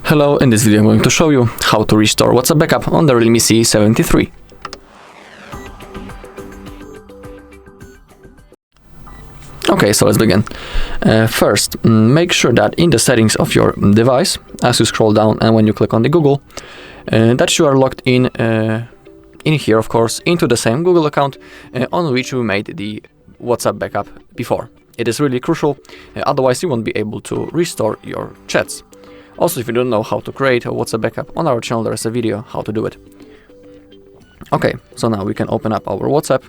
Hello, in this video I'm going to show you how to restore WhatsApp backup on the REALME C73. Okay, so let's begin. First, make sure that in the settings of your device, as you scroll down and when you click on the Google, that you are logged in here, of course, into the same Google account on which you made the WhatsApp backup before. It is really crucial, otherwise you won't be able to restore your chats. Also, if you don't know how to create a WhatsApp backup, on our channel there is a video how to do it. Okay, so now we can open up our WhatsApp.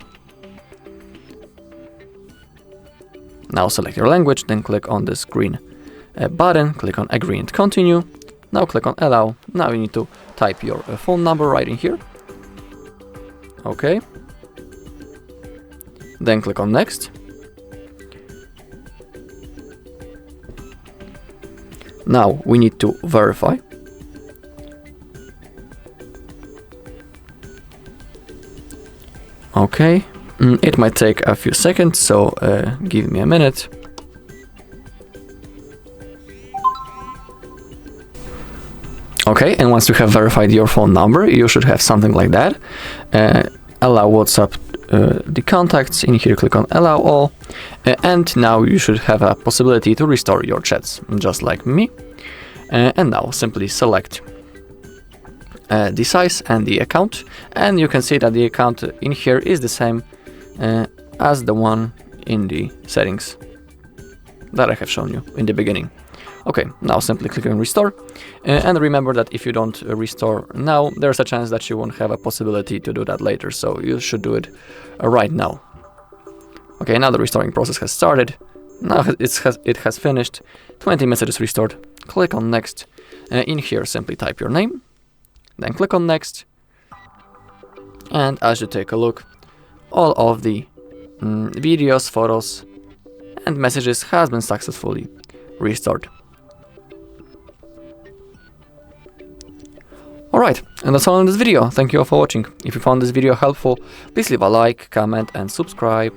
Now select your language, then click on this green button, click on agree and continue. Now click on allow. Now you need to type your phone number right in here. Okay. Then click on next. Now we need to verify. Okay, it might take a few seconds, so give me a minute. Okay, and once you have verified your phone number, you should have something like that. Allow WhatsApp the contacts. In here, click on allow all, and now you should have a possibility to restore your chats, just like me. And now simply select the size and the account, and you can see that the account in here is the same as the one in the settings that I have shown you in the beginning. Okay, now simply click on restore, and remember that if you don't restore now, there's a chance that you won't have a possibility to do that later, so you should do it right now. Okay, now the restoring process has started. Now it has finished. 20 messages restored. Click on next. In here, simply type your name, then click on next. And as you take a look, all of the videos, photos, and messages has been successfully restored. Alright, and that's all in this video. Thank you all for watching. If you found this video helpful, please leave a like, comment, and subscribe.